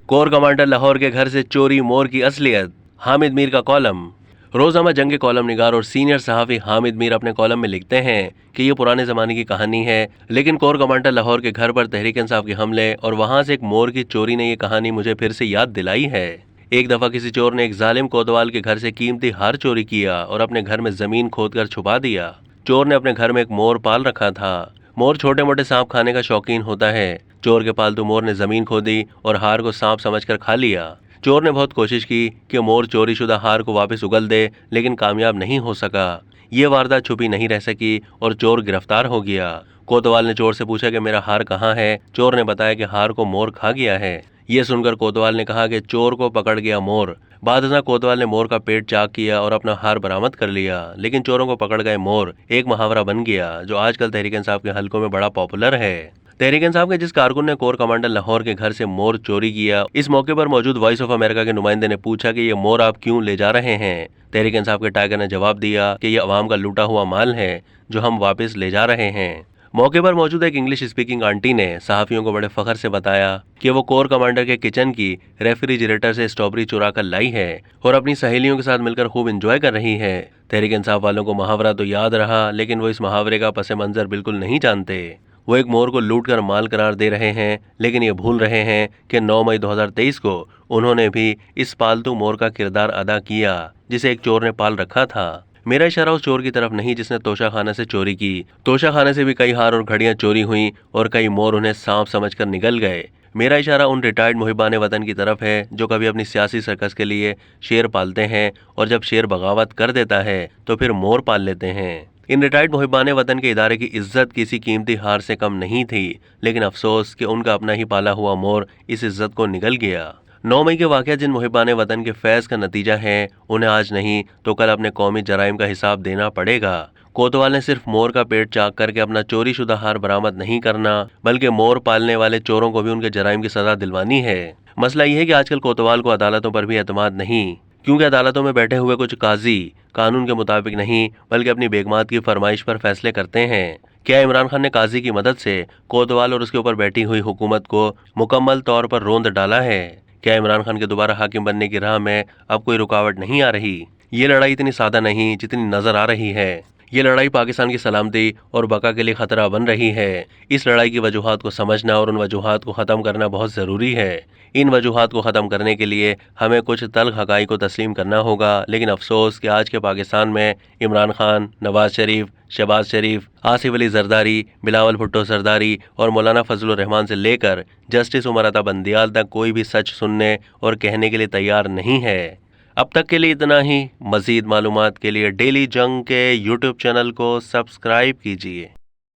Core commander Lahore के घर से चोरी मोर की असलियत। हामिद मीर का कॉलम। रोजाना जंग के कॉलम निगार और सीनियर सहाफी हामिद मीर अपने कॉलम में लिखते हैं कि ये पुराने जमाने की कहानी है, लेकिन कोर कमांडर लाहौर के घर पर तहरीक इंसाफ के हमले और वहां से एक मोर की चोरी ने ये कहानी मुझे फिर से याद दिलाई है। एक दफा किसी चोर ने एक जालिम कोतवाल के घर से कीमती हार चोरी किया और अपने घर में जमीन खोदकर छुपा दिया। चोर ने अपने घर में एक मोर पाल रखा था। मोर छोटे मोटे सांप खाने का शौकीन होता है। चोर के पालतू मोर ने जमीन खोदी और हार को सांप समझकर खा लिया। चोर ने बहुत कोशिश की कि मोर चोरीशुदा हार को वापस उगल दे, लेकिन कामयाब नहीं हो सका। ये वारदात छुपी नहीं रह सकी और चोर गिरफ्तार हो गया। कोतवाल ने चोर से पूछा कि मेरा हार कहाँ है। चोर ने बताया कि हार को मोर खा गया है। ये सुनकर कोतवाल ने कहा कि चोर को पकड़ गया मोर। बादशाह कोतवाल ने मोर का पेट चाक किया और अपना हार बरामद कर लिया, लेकिन चोरों को पकड़ गए मोर एक मुहावरा बन गया जो आजकल तहरीक इंसाफ के हलकों में बड़ा पॉपुलर है। तहरीक इंसाफ के जिस कारकुन ने कोर कमांडर लाहौर के घर से मोर चोरी किया, इस मौके पर मौजूद वॉइस ऑफ अमेरिका के नुमाइंदे ने पूछा कि ये मोर आप क्यों ले जा रहे हैं। तहरीक इंसाफ के टाइगर ने जवाब दिया कि ये अवाम का लूटा हुआ माल है जो हम वापस ले जा रहे हैं। मौके पर मौजूद एक इंग्लिश स्पीकिंग आंटी ने सहाफियों को बड़े फख्र से बताया कि वो कोर कमांडर के किचन की रेफ्रिजरेटर से स्ट्रॉबेरी चुरा कर लाई है और अपनी सहेलियों के साथ मिलकर खूब एंजॉय कर रही है। तहरीक इंसाफ वालों को मुहावरा तो याद रहा, लेकिन वो इस मुहावरे का पस मंजर बिल्कुल नहीं जानते। वो एक मोर को लूट कर माल करार दे रहे हैं, लेकिन ये भूल रहे हैं कि 9 मई 2023 को उन्होंने भी इस पालतू मोर का किरदार अदा किया जिसे एक चोर ने पाल रखा था। मेरा इशारा उस चोर की तरफ नहीं जिसने तोशाखाना से चोरी की। तोशाखाने से भी कई हार और घड़ियां चोरी हुई और कई मोर उन्हें सांप समझकर निगल गए। मेरा इशारा उन रिटायर्ड मुहिबाने वतन की तरफ है जो कभी अपनी सियासी सर्कस के लिए शेर पालते हैं और जब शेर बगावत कर देता है तो फिर मोर पाल लेते हैं। इन रिटायर्ड मुहिबाने वतन के इदारे की इज्जत किसी कीमती हार से कम नहीं थी, लेकिन अफसोस कि उनका अपना ही पाला हुआ मोर इस इज्जत को निगल गया। 9 मई के वाक़या जिन मुहिबाने वतन के फैज़ का नतीजा है, उन्हें आज नहीं तो कल अपने कौमी जराइम का हिसाब देना पड़ेगा। कोतवाल ने सिर्फ मोर का पेट चाक करके अपना चोरीशुदा हार बरामद नहीं करना, बल्कि मोर पालने वाले चोरों को भी उनके जराइम की सजा दिलवानी है। मसला यह है कि आजकल कोतवाल को अदालतों पर भी एतमाद नहीं, क्योंकि अदालतों में बैठे हुए कुछ काजी कानून के मुताबिक नहीं बल्कि अपनी बेगमात की फरमाइश पर फैसले करते हैं। क्या इमरान खान ने काजी की मदद से कोतवाल और उसके ऊपर बैठी हुई हुकूमत को मुकम्मल तौर पर रोंद डाला है? क्या इमरान खान के दोबारा हाकिम बनने की राह में अब कोई रुकावट नहीं आ रही? ये लड़ाई इतनी सादा नहीं जितनी नजर आ रही है। ये लड़ाई पाकिस्तान की सलामती और बका के लिए खतरा बन रही है। इस लड़ाई की वजूहात को समझना और उन वजूहात को ख़त्म करना बहुत ज़रूरी है। इन वजूहात को ख़त्म करने के लिए हमें कुछ तल्ख हक़ाइक़ को तस्लीम करना होगा, लेकिन अफसोस कि आज के पाकिस्तान में इमरान खान, नवाज शरीफ, शहबाज शरीफ, आसिफ अली जरदारी, बिलावल भुट्टो सरदारी और मौलाना फजलुर रहमान से लेकर जस्टिस उमर अता बंदियाल तक कोई भी सच सुनने और कहने के लिए तैयार नहीं है। अब तक के लिए इतना ही। मज़ीद मालूमात के लिए डेली जंग के यूट्यूब चैनल को सब्सक्राइब कीजिए।